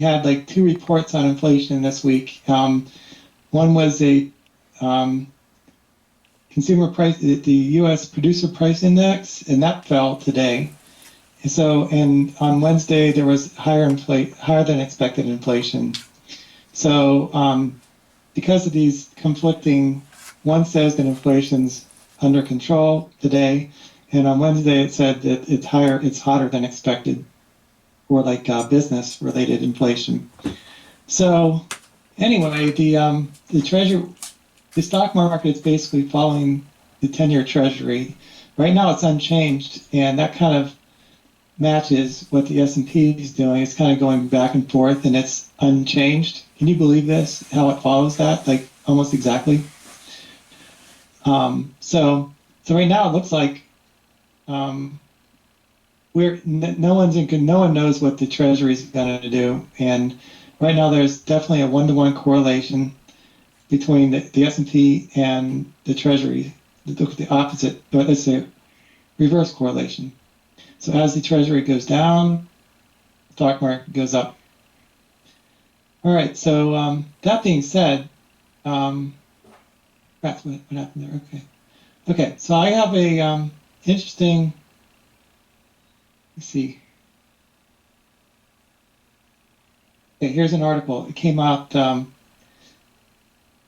had like two reports on inflation this week. One was a consumer price, the U.S. producer price index, and that fell today. And on Wednesday there was higher than expected inflation. So because of these conflicting, one says that inflation's under control today, and on Wednesday it said that it's hotter than expected, or like business-related inflation. So anyway, the stock market is basically following the 10-year Treasury. Right now it's unchanged, and that kind of matches what the S&P is doing. It's kind of going back and forth, and it's unchanged. Can you believe this? How it follows that, like almost exactly. So right now it looks like no one knows what the Treasury is going to do, and right now there's definitely a one-to-one correlation between the S&P and the Treasury, the opposite, but let's say reverse correlation. So as the Treasury goes down, the stock market goes up. All right, so that being said, that's what happened there. Okay, so I have a interesting, let's see. Okay, here's an article. It came out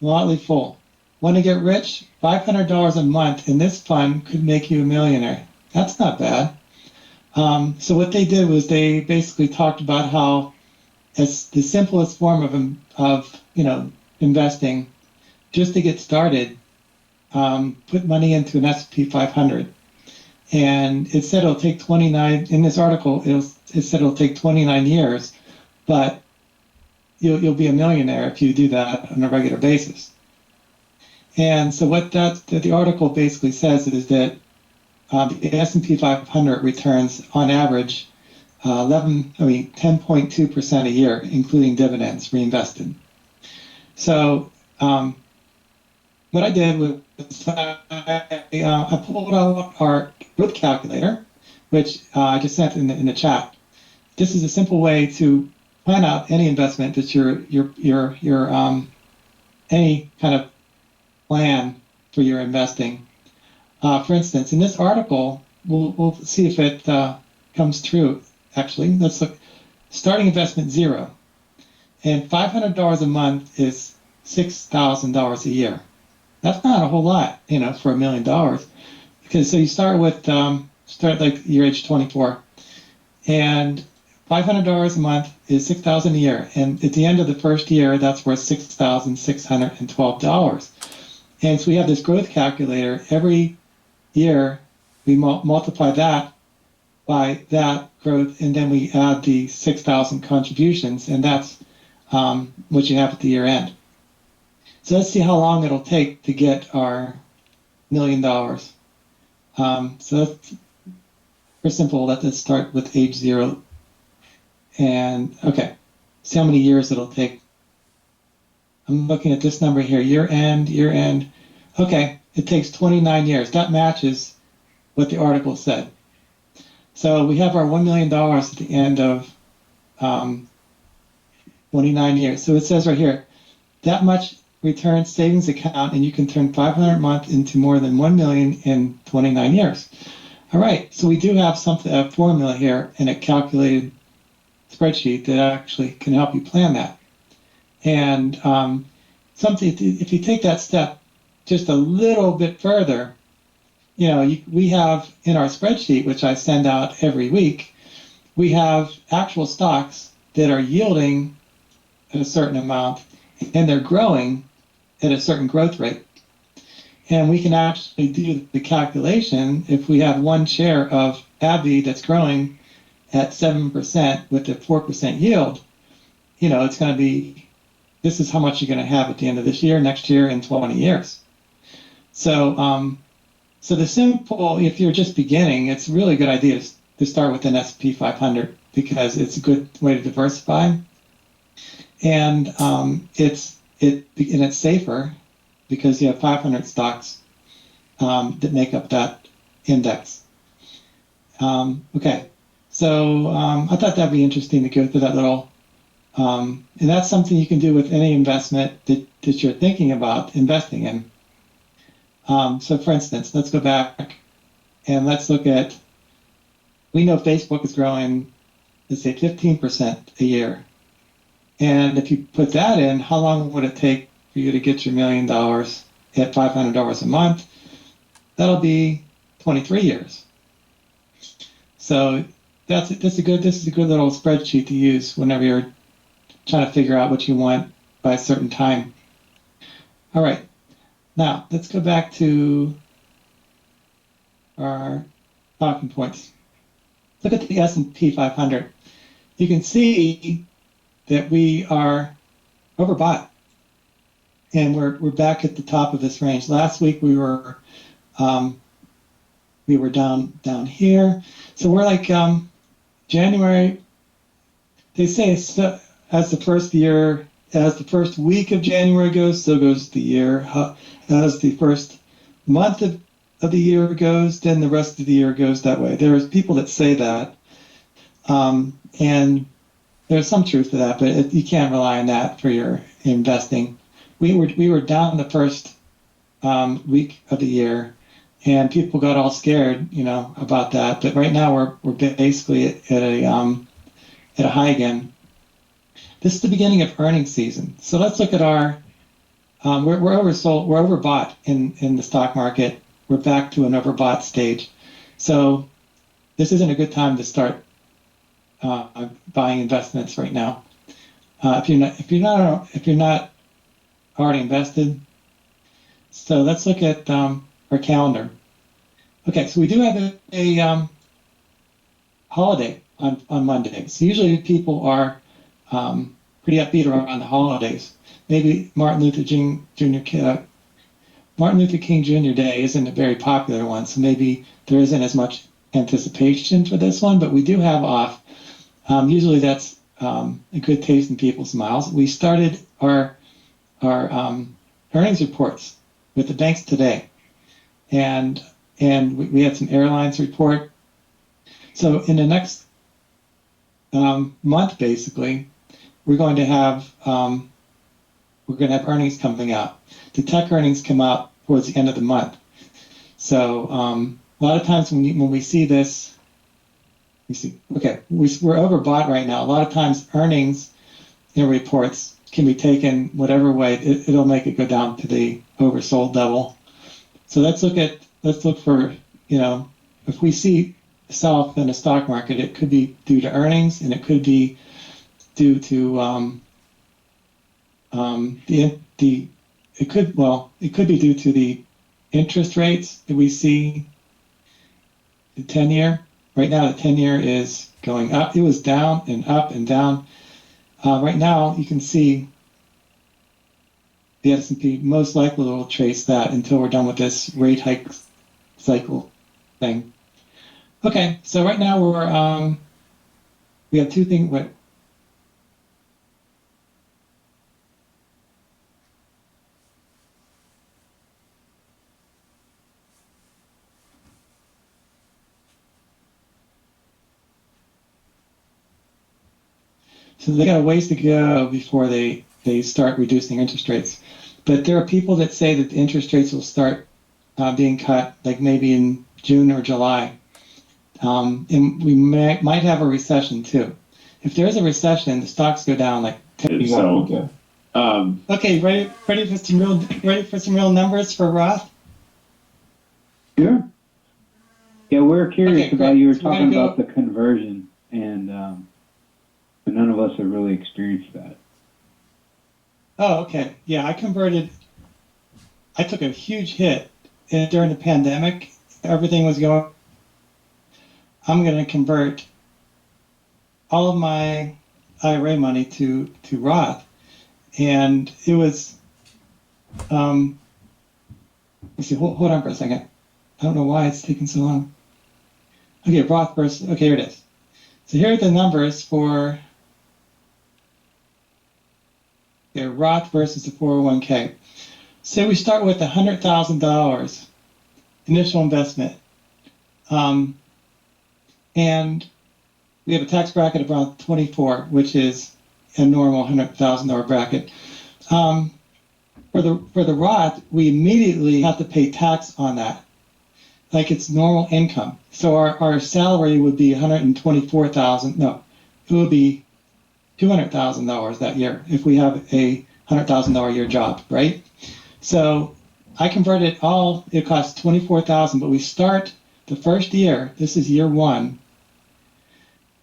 Motley Fool. Want to get rich? $500 a month in this fund could make you a millionaire. That's not bad. So what they did was they basically talked about how it's the simplest form of investing, just to get started, put money into an S&P 500. And it said it'll take 29, in this article, it said it'll take 29 years, but you'll be a millionaire if you do that on a regular basis. And so what the article basically says is that the S&P 500 returns on average 10.2% a year, including dividends reinvested. So what I did was I pulled out our growth calculator, which I just sent in the chat. This is a simple way to plan out any investment that your any kind of plan for your investing. For instance, in this article, we'll see if it comes true. Actually, let's look. Starting investment $0, and $500 a month is $6,000 a year. That's not a whole lot, for $1 million. Because so you start like your age 24, and $500 a month is $6,000 a year, and at the end of the first year, that's worth $6,612. And so we have this growth calculator. Every year, we multiply that by that growth, and then we add the 6,000 contributions, and that's what you have at the year end. So let's see how long it'll take to get our $1 million. So that's for simple. Let's start with age 0. And okay, see how many years it'll take. I'm looking at this number here, year end. Okay, it takes 29 years. That matches what the article said. So we have our $1 million at the end of 29 years. So it says right here, that much return savings account, and you can turn 500 a month into more than 1 million in 29 years. All right, so we do have a formula here in a calculated spreadsheet that actually can help you plan that. And if you take that step just a little bit further, we have in our spreadsheet, which I send out every week, we have actual stocks that are yielding at a certain amount, and they're growing at a certain growth rate. And we can actually do the calculation. If we have one share of AbbVie that's growing at 7% with a 4% yield, it's going to be, this is how much you're going to have at the end of this year, next year, and 20 years. So the simple, if you're just beginning, it's a really good idea to start with an S&P 500 because it's a good way to diversify, and it's safer because you have 500 stocks that make up that index. Okay, so I thought that'd be interesting to go through that little And that's something you can do with any investment that you're thinking about investing in. So for instance, let's go back and let's look at, we know Facebook is growing, let's say 15% a year. And if you put that in, how long would it take for you to get your $1 million at $500 a month? That'll be 23 years. So this is a good little spreadsheet to use whenever you're trying to figure out what you want by a certain time. All right, now let's go back to our talking points. Look at the S&P 500. You can see that we are overbought, and we're back at the top of this range. Last week we were down here, so we're like January. They say as the first week of January goes, so goes the year. As the first month of the year goes, then the rest of the year goes that way. There's people that say that, and there's some truth to that, but you can't rely on that for your investing. We were down the first week of the year, and people got all scared, about that. But right now we're basically at a high again. This is the beginning of earnings season. So let's look at our we're oversold, we're overbought in the stock market. We're back to an overbought stage. So this isn't a good time to start buying investments right now. If you're not already invested. So let's look at our calendar. Okay, so we do have a holiday on Monday. So usually people are pretty upbeat around the holidays. Maybe Martin Luther King Jr. Day isn't a very popular one, so maybe there isn't as much anticipation for this one, but we do have off. Usually that's a good taste in people's mouths. We started our earnings reports with the banks today, and we had some airlines report. So in the next month, basically, we're going to have earnings coming out. The tech earnings come out towards the end of the month. So a lot of times when we see this, we're overbought right now. A lot of times earnings reports can be taken whatever way. It'll make it go down to the oversold level. So let's look for, if we see sell-off in the stock market, it could be due to earnings, and it could be due to it could be due to the interest rates that we see. The 10-year, right now the 10-year is going up. It was down and up and down. Right now you can see the S&P most likely will trace that until we're done with this rate hike cycle thing. Okay, so right now we have two things. So they got a ways to go before they start reducing interest rates. But there are people that say that the interest rates will start being cut, like maybe in June or July. And we might have a recession too. If there is a recession, the stocks go down like 10%. Okay, ready for some real numbers for Roth? Sure. Yeah, we're curious about, you were talking about the conversion, and but none of us have really experienced that. Oh, okay. Yeah, I took a huge hit during the pandemic. Everything was going. I'm going to convert all of my IRA money to Roth, and it was. Let's see. Hold on for a second. I don't know why it's taking so long. Okay, Roth versus. Okay, here it is. So here are the numbers for. Okay, Roth versus the 401k. Say we start with $100,000 initial investment, and we have a tax bracket of around 24, which is a normal $100,000 bracket. For the Roth, we immediately have to pay tax on that, like it's normal income. So our salary would be $124,000. No, it would be $200,000 that year if we have a $100,000 a year job, right? So I converted it all. It costs $24,000, but we start the first year. This is year one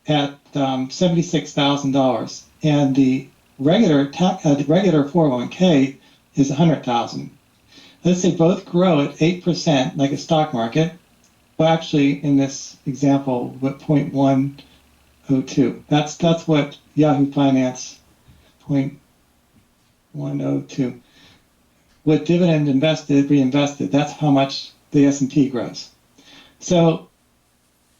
at $76,000, and the regular 401k is $100,000. Let's say both grow at 8%, like a stock market. Well, actually, in this example, with 0.102. That's what Yahoo Finance 0.102. With dividend invested, reinvested, that's how much the S&P grows. So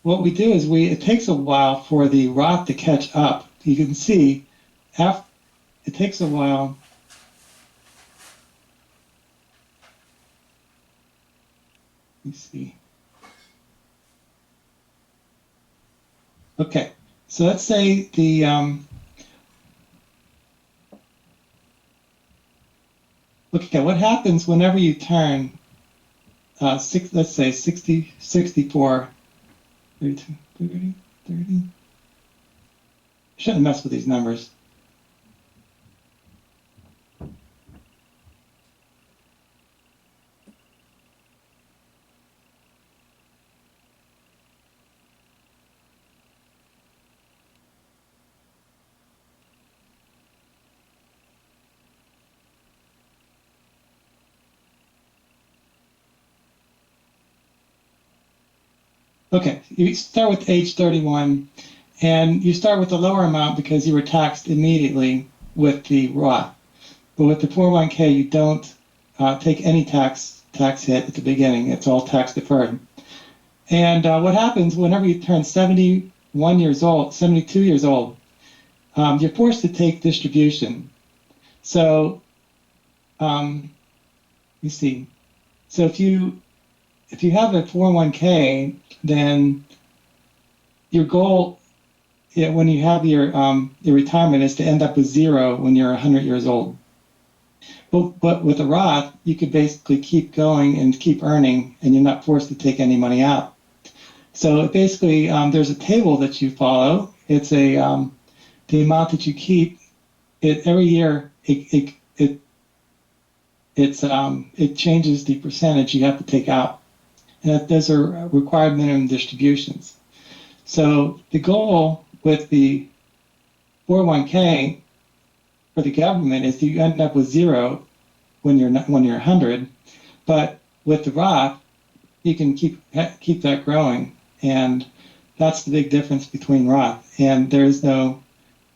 what we do is it takes a while for the Roth to catch up. You can see it takes a while. Let me see. Okay, so let's say the okay, what happens whenever you turn let's say 60, 64, 32, 30. Shouldn't mess with these numbers. Okay, you start with age 31, and you start with a lower amount because you were taxed immediately with the Roth. But with the 401k, you don't take any tax hit at the beginning. It's all tax deferred. And what happens whenever you turn 71 years old, 72 years old, you're forced to take distribution. So, you see, so if you have a 401k, then your goal when you have your retirement is to end up with zero when you're 100 years old. But with a Roth, you could basically keep going and keep earning, and you're not forced to take any money out. So basically, there's a table that you follow. It's the amount that you keep. Every year it changes the percentage you have to take out. And those are required minimum distributions. So the goal with the 401k for the government is you end up with zero when you're 100, but with the Roth, you can keep that growing, and that's the big difference between Roth. And there is no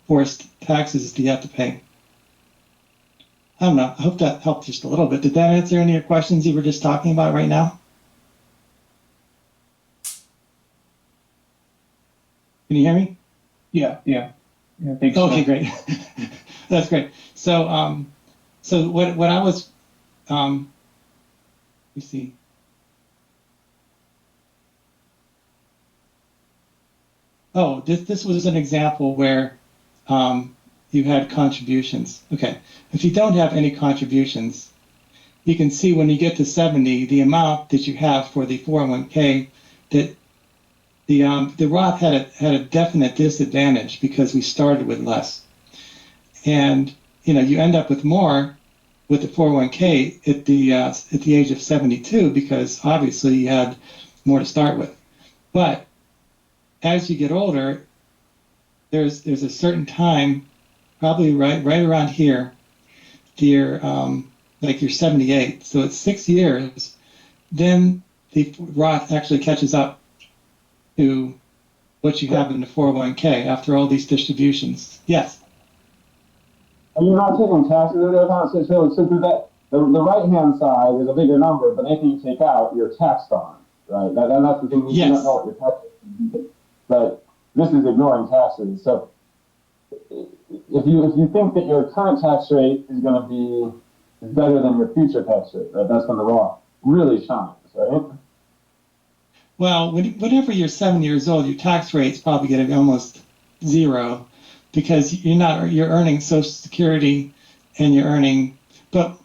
forced taxes that you have to pay. I don't know. I hope that helped just a little bit. Did that answer any of your questions you were just talking about right now? Can you hear me? Yeah. Thanks. Okay, great. That's great. So, what I was, let me see. Oh, this was an example where you had contributions. Okay, if you don't have any contributions, you can see when you get to 70, the amount that you have for the 401k, that the Roth had a definite disadvantage because we started with less. And you end up with more with the 401k at the age of 72 because obviously you had more to start with. But as you get older, there's a certain time, probably right around here, you're 78. So it's 6 years, then the Roth actually catches up to what you have in the 401k after all these distributions. Yes. And you're not taking taxes into account. So that the right-hand side is a bigger number, but anything you take out, you're taxed on, right? That's the thing. You don't know what your tax is. But this is ignoring taxes. So if you think that your current tax rate is going to be better than your future tax rate, right? That's when the Roth really shines, right? Well, whenever you're 7 years old, your tax rate's probably going to be almost zero. because you're earning Social Security and you're earning, but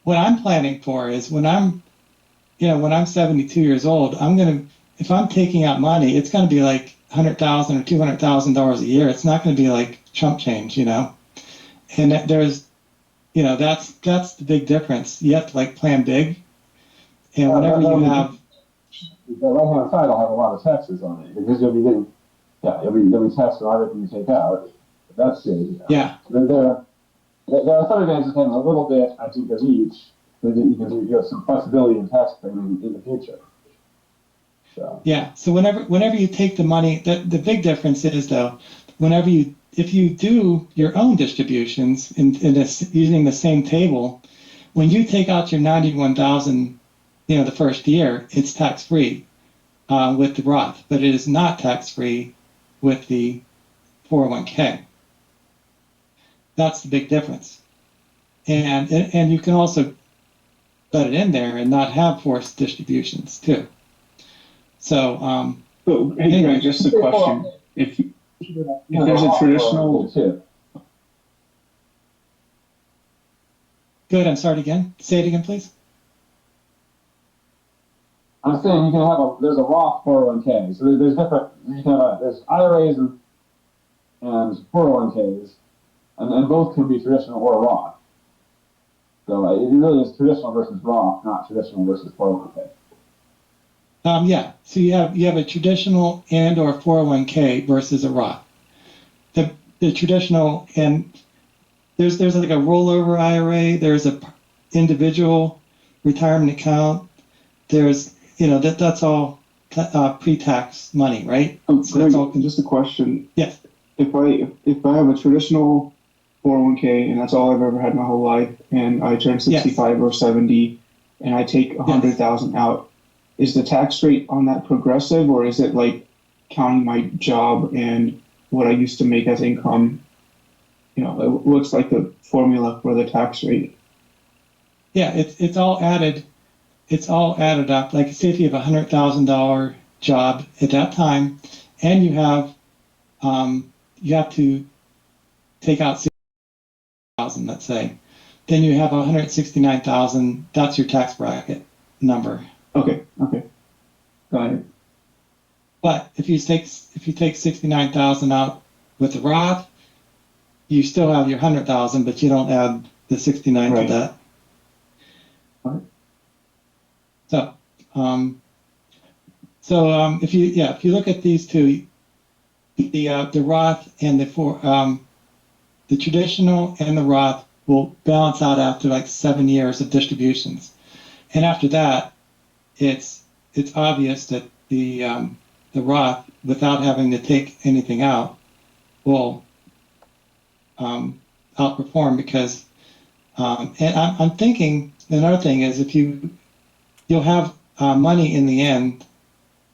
what I'm planning for is when I'm 72 years old, if I'm taking out money, it's going to be like $100,000 or $200,000 a year. It's not going to be like chump change, and there's, that's the big difference. You have to like plan big. And whenever you have, the right-hand side will have a lot of taxes on it because you'll be taxed on everything you take out. That's it. Yeah. There are some advantages having a little bit, I think, of each, so that you have some flexibility in tax planning in the future. So. Yeah. So whenever you take the money, the big difference is though, if you do your own distributions using the same table, when you take out your 91,000, the first year, it's tax free with the Roth, but it is not tax free with the 401k. That's the big difference. And you can also put it in there and not have forced distributions too. So, anyway, just a question: if there's a traditional, good. I'm sorry again. Say it again, please. I'm saying you can there's a Roth 401k. So there's different. There's IRAs and 401ks, and both can be traditional or Roth. So it really is traditional versus Roth, not traditional versus 401k. Yeah. So you have a traditional and or 401k versus a Roth. The traditional, and there's like a rollover IRA. There's a individual retirement account. There's that's all pre-tax money, right? So that's all. Just a question. Yes. If I have a traditional 401k and that's all I've ever had my whole life, and I turn 65 or 70, and I take 100,000 out. Is the tax rate on that progressive, or is it like counting my job and what I used to make as income? What's like the formula for the tax rate? Yeah, it's all added. It's all added up. Like say if you have $100,000 job at that time, and you have to take out 60,000, let's say, then you have 169,000. That's your tax bracket number. Okay, got it. But if you take 69,000 out with the Roth, you still have your 100,000, but you don't add the 69 to that. Right. So if you look at these two, the Roth and the traditional and the Roth will balance out after like 7 years of distributions, and after that, it's obvious that the Roth, without having to take anything out, will outperform because, and I'm thinking another thing is you'll have money in the end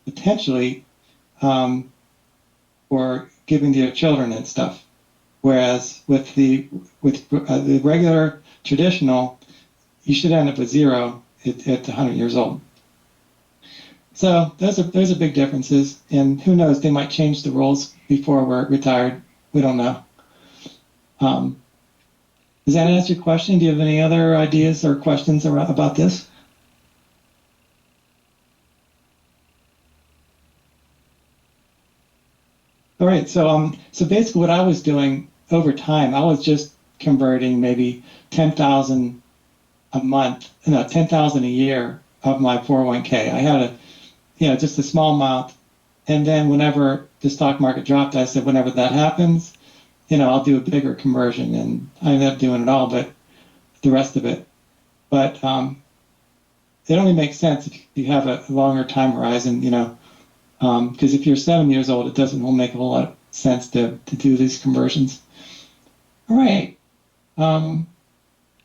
potentially for giving to your children and stuff, whereas with the regular traditional, you should end up with zero at 100 years old. So those are big differences, and who knows, they might change the rules before we're retired. We don't know. Does that answer your question? Do you have any other ideas or questions about this? All right, so basically what I was doing over time, I was just converting maybe 10,000 a month, 10,000 a year of my 401k. I had just a small amount. And then whenever the stock market dropped, I said, whenever that happens, I'll do a bigger conversion. And I ended up doing it all, but the rest of it. But it only makes sense if you have a longer time horizon, because if you're 7 years old, it doesn't make a whole lot of sense to do these conversions. All right. That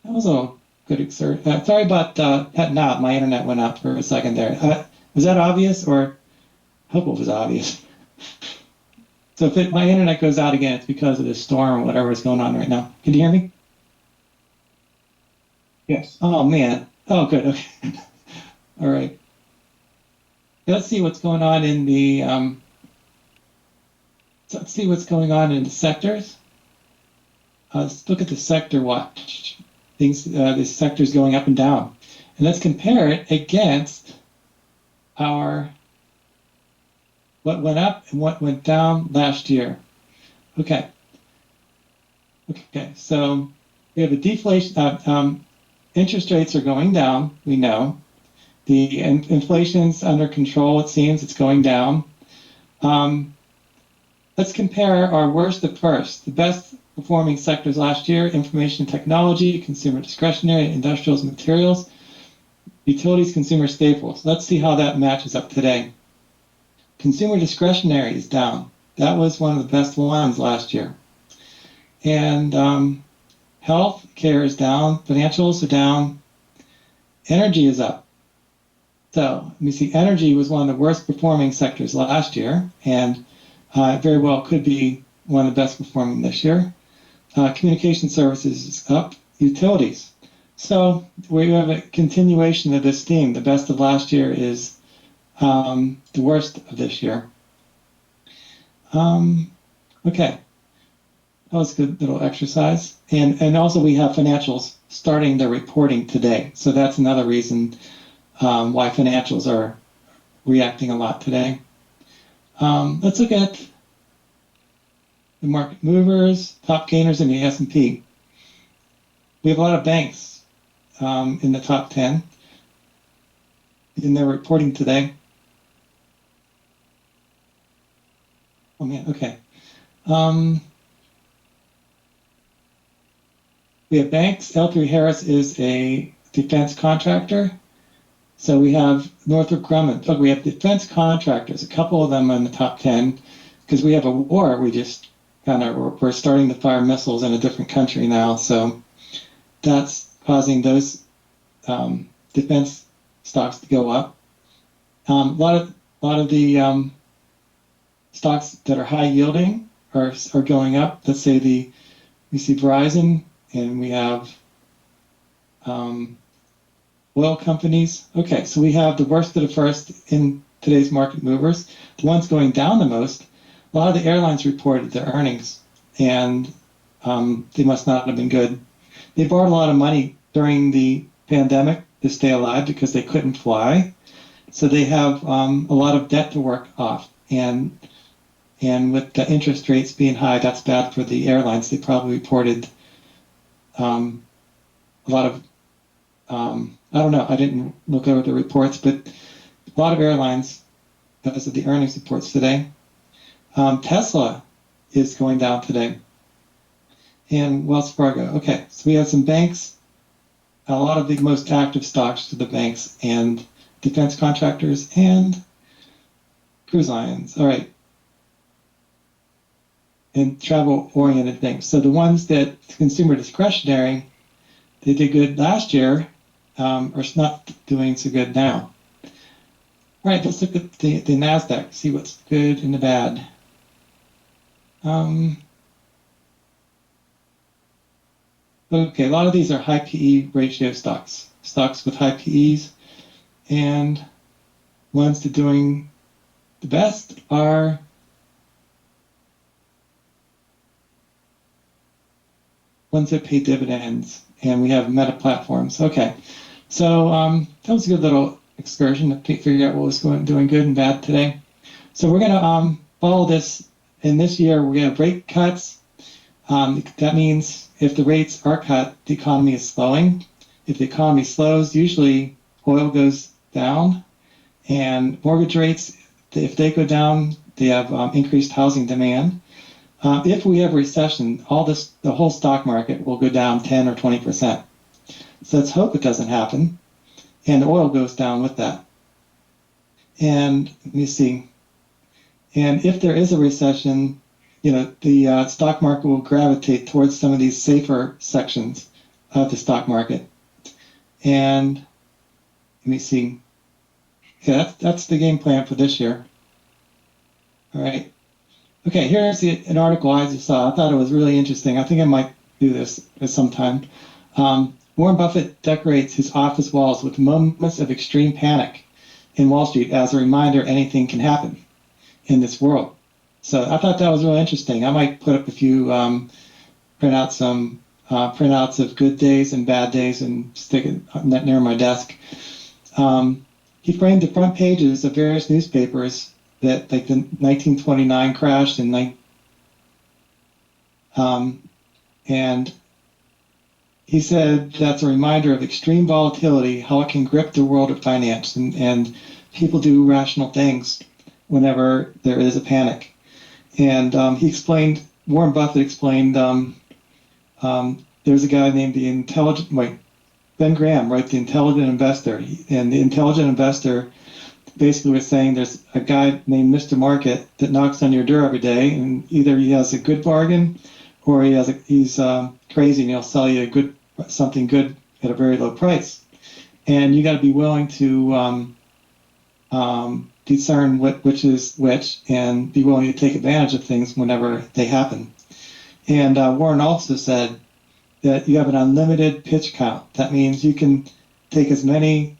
was a good excerpt. Sorry about cutting out. My internet went out for a second there. Was that obvious, or I hope it was obvious? So if my internet goes out again, it's because of this storm or whatever is going on right now. Can you hear me? Yes. Oh, man. Oh, good. Okay. All right. Let's see what's going on in the sectors. let's look at the sector watch. Things, the sector's going up and down. And let's compare it against what went up and what went down last year. Okay, so we have a deflation, interest rates are going down, we know. The inflation's under control, it seems, it's going down. Let's compare our worst to first. The best performing sectors last year: information technology, consumer discretionary, industrials, materials, utilities, consumer staples. Let's see how that matches up today. Consumer discretionary is down. That was one of the best ones last year. And health care is down, financials are down, energy is up. So let me see, energy was one of the worst performing sectors last year, and very well could be one of the best performing this year. Communication services is up, utilities. So we have a continuation of this theme. The best of last year is the worst of this year. Okay, that was a good little exercise. And also we have financials starting their reporting today. So that's another reason why financials are reacting a lot today. Let's look at the market movers, top gainers in the S&P. We have a lot of banks in the top 10 in their reporting today. Oh man, okay. We have banks. L3 Harris is a defense contractor. So we have Northrop Grumman. Look, we have defense contractors, a couple of them in the top 10, because we have a war. We're starting to fire missiles in a different country now. So that's causing those defense stocks to go up. A lot of the stocks that are high yielding are going up. Let's say we see Verizon, and we have oil companies. Okay, so we have the worst of the first in today's market movers. The ones going down the most, a lot of the airlines reported their earnings, and they must not have been good. They borrowed a lot of money during the pandemic to stay alive because they couldn't fly. So they have a lot of debt to work off. And with the interest rates being high, that's bad for the airlines. They probably reported a lot of, I don't know, I didn't look over the reports, but a lot of airlines, because of the earnings reports today. Tesla is going down today. And Wells Fargo. Okay, so we have some banks, a lot of the most active stocks to the banks and defense contractors and cruise lines. All right. And travel-oriented things. So the ones that consumer discretionary, they did good last year, are not doing so good now. All right, let's look at the NASDAQ, see what's good and the bad. Okay, a lot of these are high PE ratio stocks with high PEs, and ones that are doing the best are ones that pay dividends, and we have meta platforms. Okay, so that was a good little excursion to figure out what was doing good and bad today. So we're going to follow this. In this year, we're going to have rate cuts. That means if the rates are cut, the economy is slowing. If the economy slows, usually oil goes down, and mortgage rates, if they go down, they have increased housing demand. If we have a recession, the whole stock market will go down 10 or 20%. So let's hope it doesn't happen, and the oil goes down with that. And let me see. And if there is a recession, the stock market will gravitate towards some of these safer sections of the stock market. And let me see. Yeah, that's the game plan for this year. All right. Okay, here's an article I just saw. I thought it was really interesting. I think I might do this at some time. Warren Buffett decorates his office walls with moments of extreme panic in Wall Street as a reminder anything can happen in this world. So I thought that was really interesting. I might put up a few print out some printouts of good days and bad days and stick it near my desk. He framed the front pages of various newspapers that, like the 1929 crash and he said that's a reminder of extreme volatility, how it can grip the world of finance, and people do irrational things whenever there is a panic. And he explained, Warren Buffett explained, there's a guy named Ben Graham, right? The Intelligent Investor. And the Intelligent Investor basically was saying there's a guy named Mr. Market that knocks on your door every day, and either he has a good bargain or he's crazy and he'll sell you something good at a very low price. And you got to be willing to discern which is which and be willing to take advantage of things whenever they happen. And Warren also said that you have an unlimited pitch count. That means you can take as many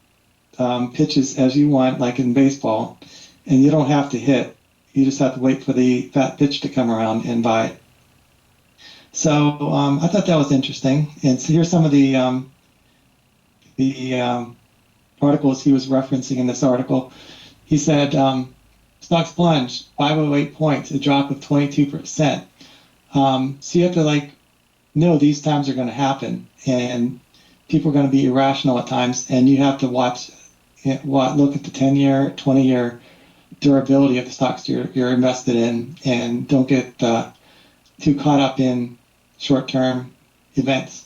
pitches as you want, like in baseball, and you don't have to hit. You just have to wait for the fat pitch to come around and buy it. So I thought that was interesting. And so here's some of the articles he was referencing in this article. He said, stocks plunged 508 points, a drop of 22%. So you have to know these times are going to happen, and people are going to be irrational at times, and you have to look at the 10-year, 20-year durability of the stocks you're invested in, and don't get too caught up in short-term events.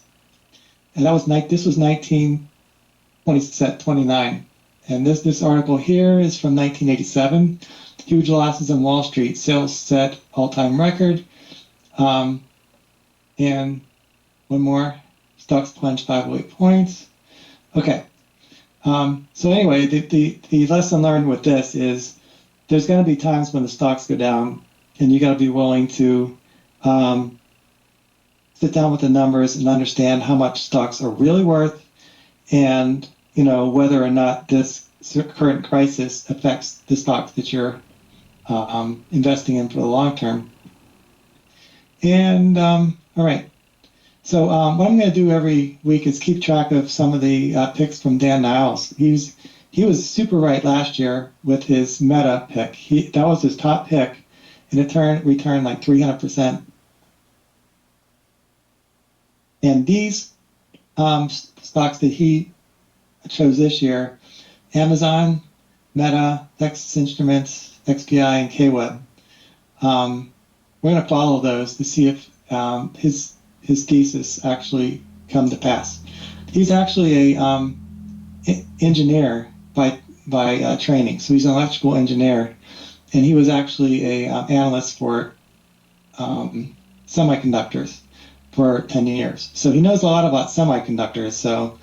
And this was 1929, and this article here is from 1987. Huge losses on Wall Street, sales set all-time record. And one more, stocks plunged 508 points. Okay. So anyway, the lesson learned with this is there's going to be times when the stocks go down, and you got to be willing to sit down with the numbers and understand how much stocks are really worth, and whether or not this current crisis affects the stocks that you're investing in for the long term. And all right. So what I'm going to do every week is keep track of some of the picks from Dan Niles. He was super right last year with his Meta pick. That was his top pick, and it returned like 300%. And these stocks that he chose this year, Amazon, Meta, Texas Instruments, XPI, and KWeb. We're going to follow those to see if his thesis actually come to pass. He's actually a engineer by training, so he's an electrical engineer, and he was actually a analyst for semiconductors for 10 years. So he knows a lot about semiconductors. So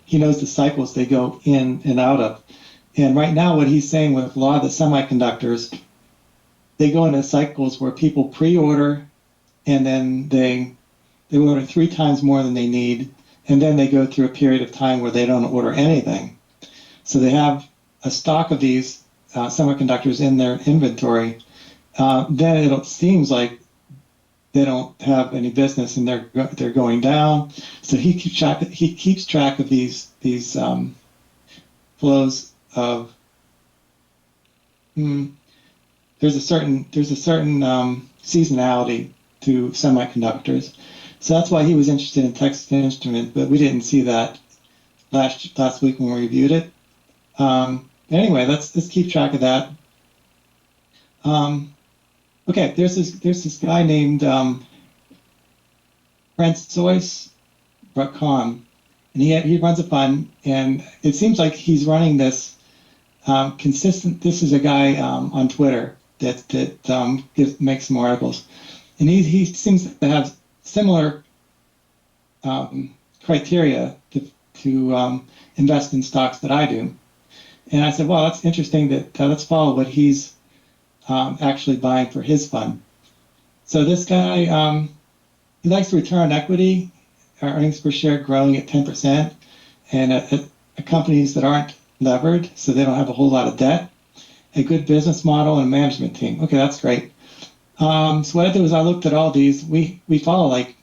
he knows the cycles they go in and out of. And right now, what he's saying with a lot of the semiconductors, they go into cycles where people pre-order, and then they order 3 times more than they need, and then they go through a period of time where they don't order anything. So they have a stock of these semiconductors in their inventory. Then it seems like they don't have any business, and they're going down. So he keeps track of these flows of. There's a certain seasonality to semiconductors. So that's why he was interested in Texas Instruments, but we didn't see that last week when we reviewed it. Anyway, let's keep track of that. Okay, there's this guy named Francois.com, and he runs a fund, and it seems like he's running this consistent. This is a guy on Twitter that makes some articles, and he seems to have similar criteria to invest in stocks that I do. And I said, well, that's interesting. Let's follow what he's actually buying for his fund. So this guy, he likes to return on equity, earnings per share growing at 10%, and at companies that aren't levered, so they don't have a whole lot of debt, a good business model, and a management team. Okay, that's great. So what I did was I looked at all these. We follow like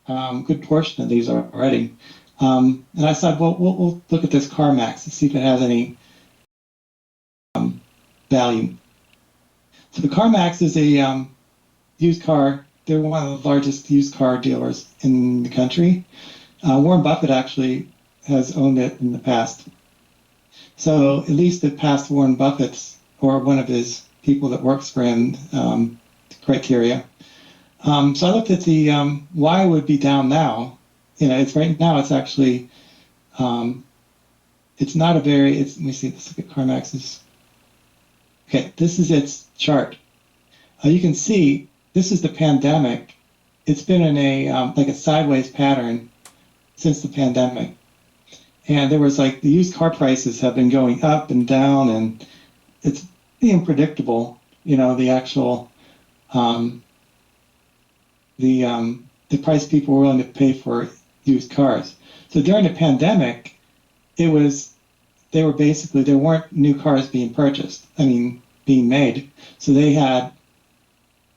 good portion of these already. And I said, well, we'll look at this CarMax to see if it has any value. So the CarMax is a used car. They're one of the largest used car dealers in the country. Warren Buffett actually has owned it in the past. So at least it passed Warren Buffett's or one of his people that works for him criteria. So I looked at the why it would be down now. It's right now. It's actually it's not a very. Let me see. Let's look at CarMax's. Okay, this is its chart. You can see this is the pandemic. It's been in a like a sideways pattern since the pandemic, and there was like the used car prices have been going up and down, and it's unpredictable. The actual the price people were willing to pay for used cars. So during the pandemic, there weren't new cars being purchased. Being made. So they had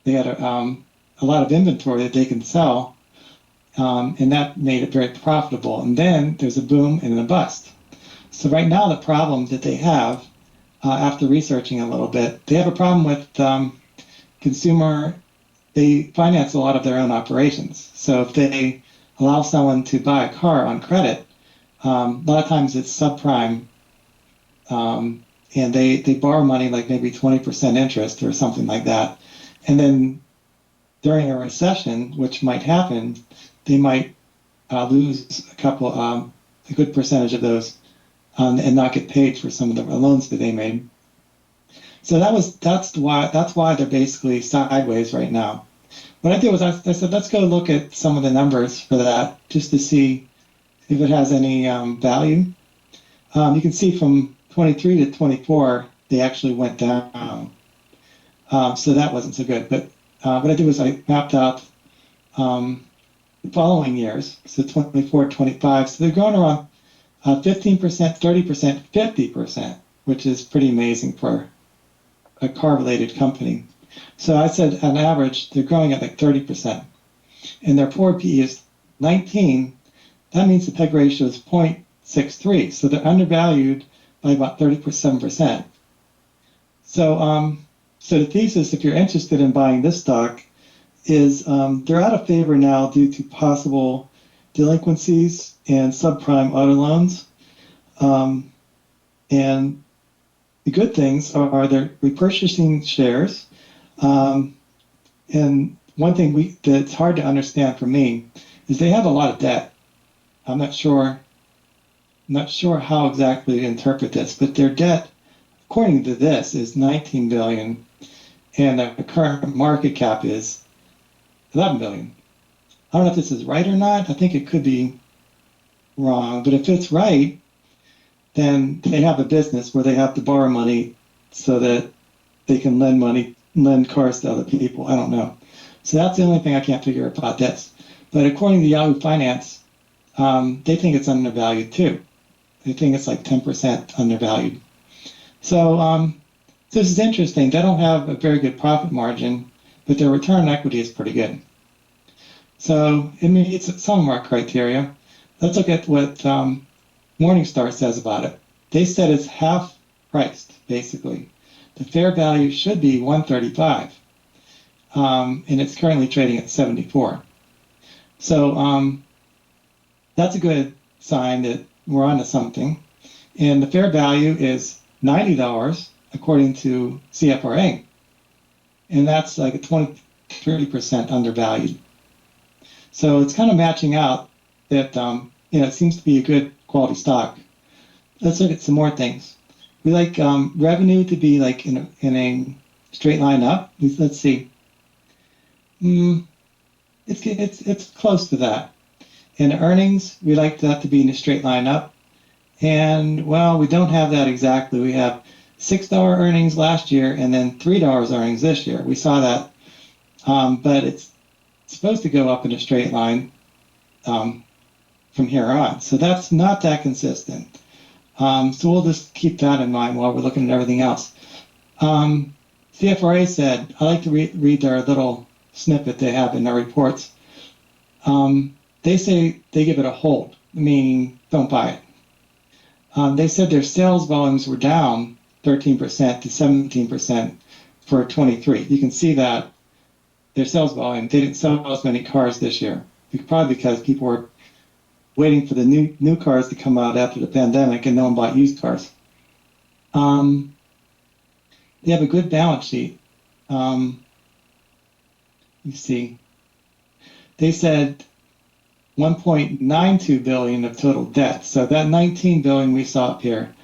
a lot of inventory that they can sell, and that made it very profitable. And then there's a boom and a bust. So right now the problem that they have, after researching a little bit, they have a problem with consumer. They finance a lot of their own operations. So if they allow someone to buy a car on credit, a lot of times it's subprime, and they borrow money like maybe 20% interest or something like that. And then during a recession, which might happen, they might lose a good percentage of those and not get paid for some of the loans that they made. So that's why they're basically sideways right now. What I did was I said, let's go look at some of the numbers for that just to see if it has any value. You can see from 23 to 24, they actually went down. So that wasn't so good. But what I did was I mapped out the following years, so 24, 25. So they're going around 15%, 30%, 50%, which is pretty amazing for a car-related company. So I said on average, they're growing at like 30%. And their forward PE is 19. That means the PEG ratio is 0.63. So they're undervalued by about 37%. So the thesis, if you're interested in buying this stock, is they're out of favor now due to possible delinquencies and subprime auto loans. And the good things are they're repurchasing shares. And one thing that's hard to understand for me is they have a lot of debt. I'm not sure how exactly to interpret this, but their debt, according to this, is 19 billion, and the current market cap is 11 billion. I don't know if this is right or not. I think it could be wrong, but if it's right, then they have a business where they have to borrow money so that they can lend cars to other people. I don't know. So that's the only thing I can't figure about this. But according to Yahoo Finance, they think it's undervalued too. They think it's like 10% undervalued. So this is interesting. They don't have a very good profit margin, but their return on equity is pretty good. So it meets some of our criteria. Let's look at what Morningstar says about it. They said it's half priced, basically. The fair value should be 135, and it's currently trading at 74. So that's a good sign that we're onto something. And the fair value is $90 according to CFRA, and that's like a 30% undervalued. So it's kind of matching out that it seems to be a good quality stock. Let's look at some more things. We like revenue to be like in a straight line up. Let's see. It's close to that. And earnings, we like that to be in a straight line up. And well, we don't have that exactly. We have $6 earnings last year and then $3 earnings this year. We saw that, but it's supposed to go up in a straight line from here on. So that's not that consistent. So we'll just keep that in mind while we're looking at everything else. CFRA said, I like to read their little snippet they have in their reports. They say they give it a hold, meaning don't buy it. They said their sales volumes were down 13% to 17% for 23. You can see that their sales volume, they didn't sell as many cars this year, probably because people were waiting for the new cars to come out after the pandemic and no one bought used cars. They have a good balance sheet. You see, they said 1.92 billion of total debt. So that 19 billion we saw up here,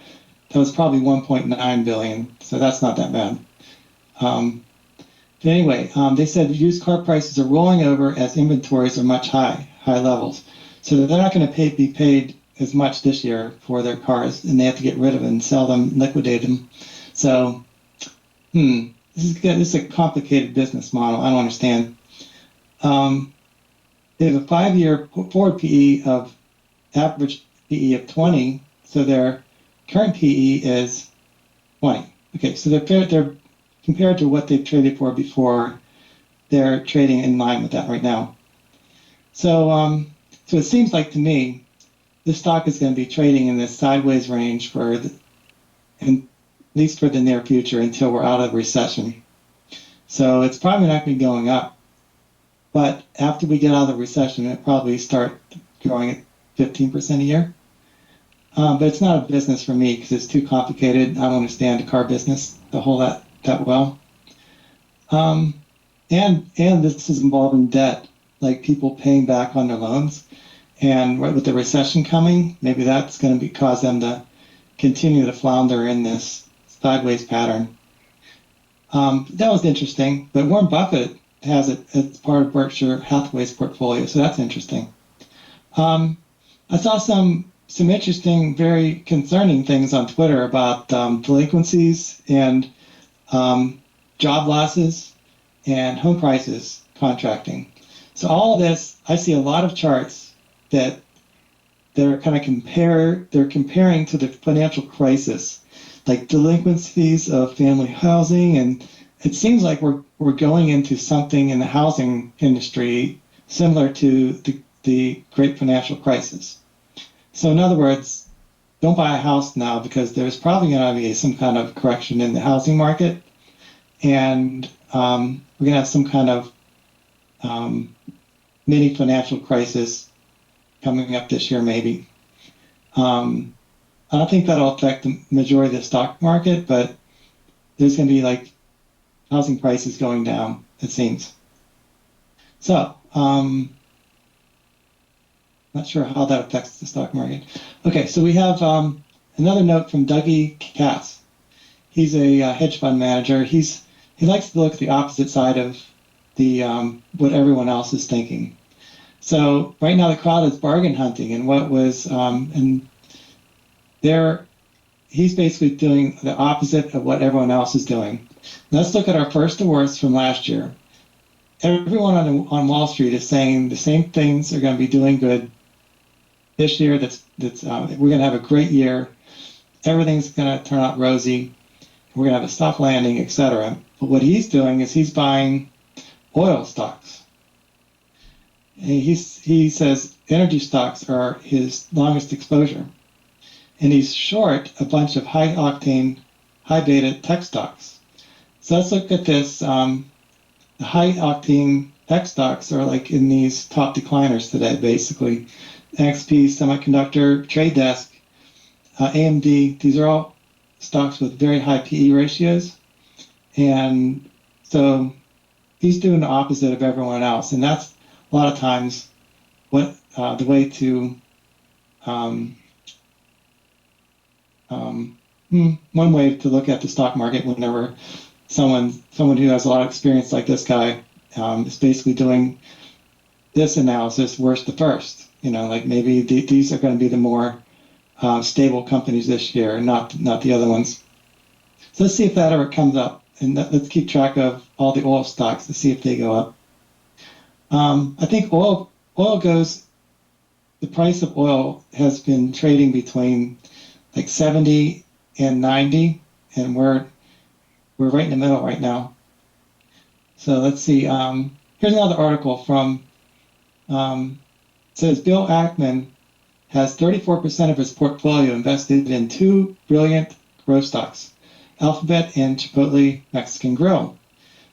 that was probably 1.9 billion. So that's not that bad. But anyway, they said used car prices are rolling over as inventories are much high levels. So they're not going to be paid as much this year for their cars, and they have to get rid of them and sell them, liquidate them. So, this is a complicated business model. I don't understand. They have a 5-year forward PE of average PE of 20, so their current PE is 20. Okay, so they're compared to what they've traded for before, they're trading in line with that right now. So, so it seems like to me, this stock is going to be trading in this sideways range at least for the near future until we're out of recession. So it's probably not going to be going up. But after we get out of the recession, it'll probably start growing at 15% a year. But it's not a business for me because it's too complicated. I don't understand the car business, the whole that well. And this is involving debt, like people paying back on their loans. And with the recession coming, maybe that's going to cause them to continue to flounder in this sideways pattern. That was interesting. But Warren Buffett has it as part of Berkshire Hathaway's portfolio, so that's interesting. I saw some interesting, very concerning things on Twitter about delinquencies and job losses and home prices contracting. So all of this, I see a lot of charts that are kind of comparing to the financial crisis, like delinquencies of family housing, and it seems like we're going into something in the housing industry similar to the great financial crisis. So in other words, don't buy a house now because there's probably going to be some kind of correction in the housing market, and we're going to have some kind of mini financial crisis coming up this year, maybe. I don't think that'll affect the majority of the stock market, but there's going to be like housing prices going down, it seems. So, not sure how that affects the stock market. Okay, so we have another note from Dougie Cass. He's a hedge fund manager. He likes to look at the opposite side of the what everyone else is thinking. So right now the crowd is bargain hunting, and he's basically doing the opposite of what everyone else is doing. Let's look at our first to worst from last year. Everyone on Wall Street is saying the same things are going to be doing good this year. We're going to have a great year. Everything's going to turn out rosy. We're going to have a soft landing, etc. But what he's doing is he's buying oil stocks. He says energy stocks are his longest exposure. And he's short a bunch of high-octane, high-beta tech stocks. So let's look at this. The high-octane tech stocks are like in these top decliners today, basically. XP, Semiconductor, Trade Desk, AMD, these are all stocks with very high PE ratios. And so he's doing the opposite of everyone else. And that's a lot of times what the way to one way to look at the stock market whenever someone who has a lot of experience like this guy is basically doing this analysis worse the first. Like maybe these are going to be the more stable companies this year, not the other ones. So let's see if that ever comes up, and let's keep track of all the oil stocks to see if they go up. I think oil goes. The price of oil has been trading between like 70 and 90, and we're we're right in the middle right now. So let's see. Here's another article from, it says Bill Ackman has 34% of his portfolio invested in two brilliant growth stocks, Alphabet and Chipotle Mexican Grill.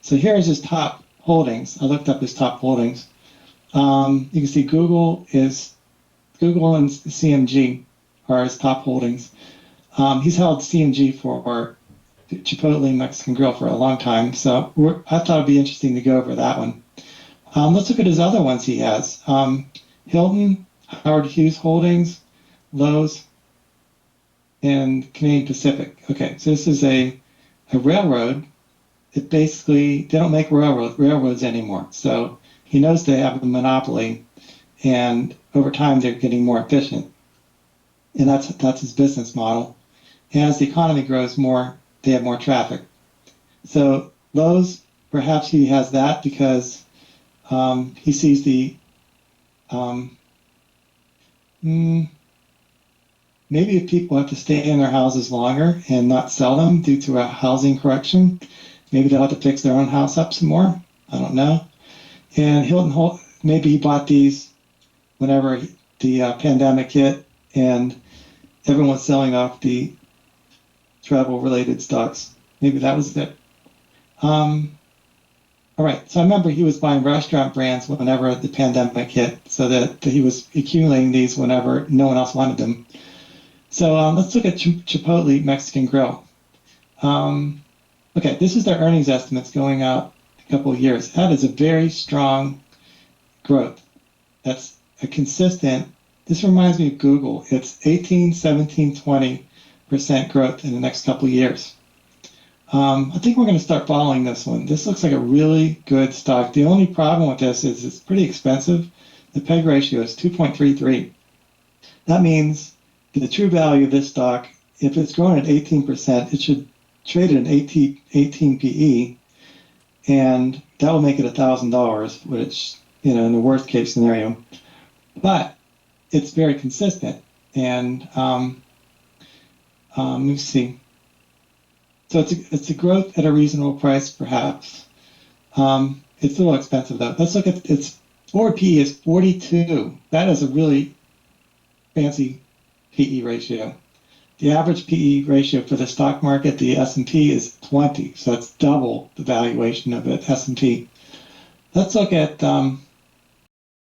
So here's his top holdings. I looked up his top holdings. You can see Google and CMG are his top holdings. He's held CMG for Chipotle Mexican Grill for a long time, so I thought it'd be interesting to go over that one. Let's look at his other ones he has. Hilton, Howard Hughes Holdings, Lowe's, and Canadian Pacific. Okay, so this is a railroad. It basically, they don't make railroads anymore. So he knows they have a monopoly, and over time they're getting more efficient. And that's his business model. And as the economy grows more, they have more traffic. So Lowe's, perhaps he has that because he sees the maybe if people have to stay in their houses longer and not sell them due to a housing correction, maybe they'll have to fix their own house up some more. I don't know. And Hilton, maybe he bought these whenever the pandemic hit and everyone was selling off the travel-related stocks. Maybe that was it. All right, so I remember he was buying restaurant brands whenever the pandemic hit, so that he was accumulating these whenever no one else wanted them. So let's look at Chipotle Mexican Grill. Okay, this is their earnings estimates going out a couple of years. That is a very strong growth. That's a consistent, this reminds me of Google. It's 18, 17, 20% growth in the next couple of years. I think we're going to start following this one. This looks like a really good stock. The only problem with this is it's pretty expensive. The PEG ratio is 2.33. That means the true value of this stock, if it's growing at 18%, it should trade at an 18 PE, and that will make it $1,000, which, in the worst case scenario. But it's very consistent. And let me see. So it's a growth at a reasonable price, perhaps. It's a little expensive, though. Let's look at its forward PE is 42. That is a really fancy PE ratio. The average PE ratio for the stock market, the S&P, is 20. So that's double the valuation of the S&P. Let's look at